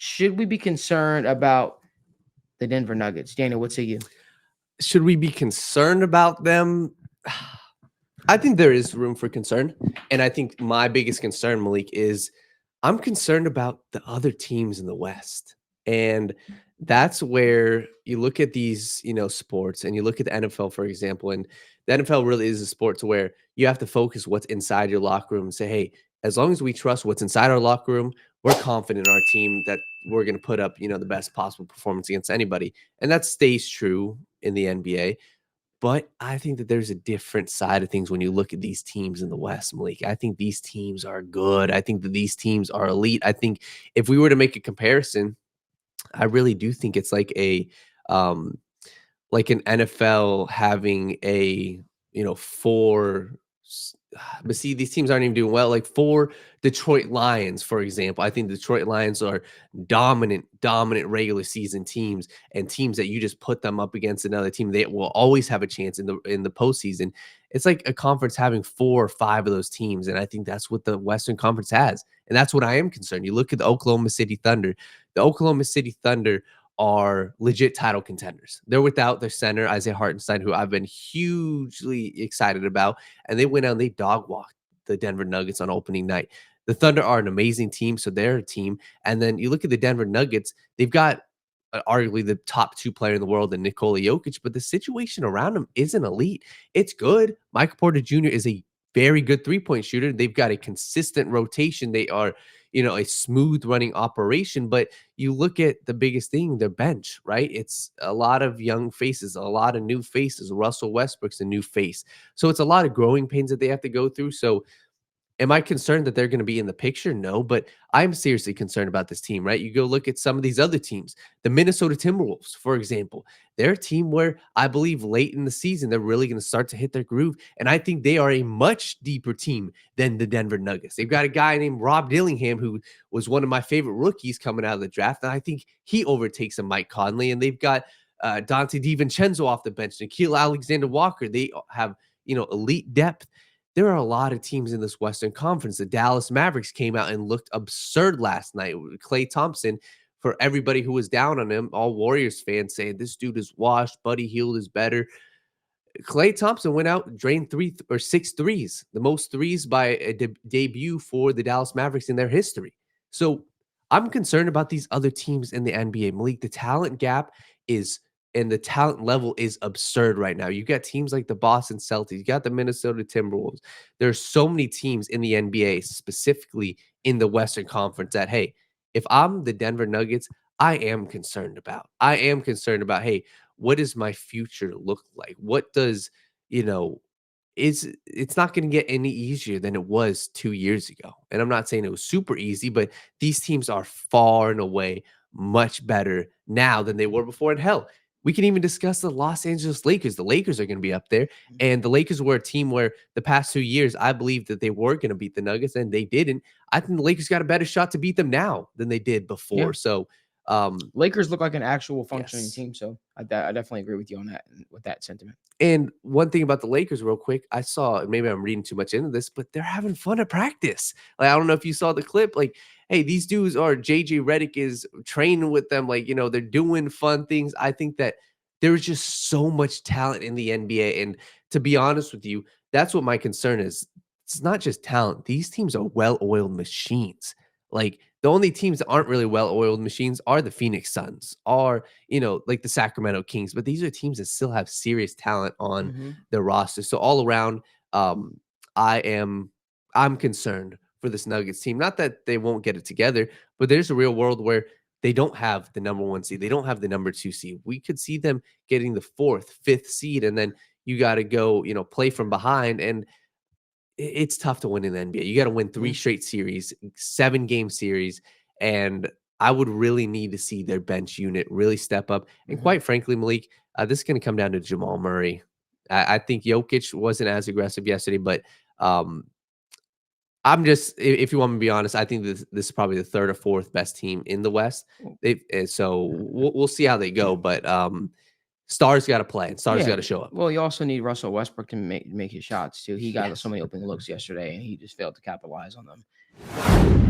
Should we be concerned about the Denver Nuggets? Daniel, what say you? Should we be concerned about them? I think there is room for concern. And I think my biggest concern, Malik, is I'm concerned about the other teams in the West. And that's where you look at these, sports and you look at the NFL, for example, and the NFL really is a sport to where you have to focus what's inside your locker room and say, hey, as long as we trust what's inside our locker room, we're confident in our team that we're going to put up, the best possible performance against anybody. And that stays true in the NBA. But I think that there's a different side of things when you look at these teams in the West, Malik. I think these teams are good. I think that these teams are elite. I think if we were to make a comparison, I really do think it's um, like an NFL having four. But see, these teams aren't even doing well. Like for Detroit Lions, for example, I think the Detroit Lions are dominant regular season teams, and teams that you just put them up against another team, they will always have a chance in the postseason. It's like a conference having 4 or 5 of those teams, and I think that's what the Western Conference has, and that's what I am concerned. You look at the Oklahoma City Thunder. The Oklahoma City Thunder are legit title contenders. They're without their center, Isaiah Hartenstein, who I've been hugely excited about. And they went out and they dog walked the Denver Nuggets on opening night. The Thunder are an amazing team, so they're a team. And then you look at the Denver Nuggets, they've got arguably the top 2 player in the world in Nikola Jokic, but the situation around him isn't elite. It's good. Michael Porter Jr. is a very good three-point shooter. They've got a consistent rotation. They are a smooth running operation, but you look at the biggest thing, their bench, right? It's a lot of young faces, a lot of new faces. Russell Westbrook's a new face. So it's a lot of growing pains that they have to go through. So am I concerned that they're going to be in the picture? No, but I'm seriously concerned about this team, right? You go look at some of these other teams, the Minnesota Timberwolves, for example. They're a team where I believe late in the season, they're really going to start to hit their groove. And I think they are a much deeper team than the Denver Nuggets. They've got a guy named Rob Dillingham, who was one of my favorite rookies coming out of the draft. And I think he overtakes a Mike Conley. And they've got Dante DiVincenzo off the bench, Nickeil Alexander-Walker. They have, elite depth. There are a lot of teams in this Western Conference. The Dallas Mavericks came out and looked absurd last night. Klay Thompson, for everybody who was down on him, all Warriors fans saying this dude is washed, Buddy Hield is better. Klay Thompson went out, drained 6 threes, the most threes by a debut for the Dallas Mavericks in their history. So I'm concerned about these other teams in the NBA. Malik, the talent gap and the talent level is absurd right now. You got teams like the Boston Celtics, you got the Minnesota Timberwolves. There's so many teams in the NBA, specifically in the Western Conference, that, hey, if I'm the Denver Nuggets, I am concerned about. Hey, what does my future look like? What does, it's not going to get any easier than it was 2 years ago. And I'm not saying it was super easy, but these teams are far and away much better now than they were before. And hell, we can even discuss the Los Angeles Lakers. The Lakers are going to be up there. And the Lakers were a team where the past 2 years, I believed that they were going to beat the Nuggets, and they didn't. I think the Lakers got a better shot to beat them now than they did before. Yeah. So Lakers look like an actual functioning team. So I definitely agree with you on that, with that sentiment. And one thing about the Lakers real quick, I saw, maybe I'm reading too much into this, but they're having fun at practice. Like, I don't know if you saw the clip, like, hey, these dudes are, JJ Redick is training with them. Like, they're doing fun things. I think that there's just so much talent in the NBA. And to be honest with you, that's what my concern is. It's not just talent. These teams are well-oiled machines. Like, the only teams that aren't really well-oiled machines are the Phoenix Suns, are, like the Sacramento Kings. But these are teams that still have serious talent on their roster. So all around, I'm concerned for this Nuggets team. Not that they won't get it together, but there's a real world where they don't have the number 1 seed. They don't have the number 2 seed. We could see them getting the 4th, 5th seed, and then you got to go, play from behind. And it's tough to win in the NBA. You got to win 3 straight series, 7-game series. And I would really need to see their bench unit really step up. And quite frankly, Malik, this is going to come down to Jamal Murray. I think Jokic wasn't as aggressive yesterday, but I'm just, if you want me to be honest, I think this is probably the 3rd or 4th best team in the West. So we'll see how they go. But stars got to play, and stars got to show up. Well, you also need Russell Westbrook to make his shots too. He got so many open looks yesterday, and he just failed to capitalize on them.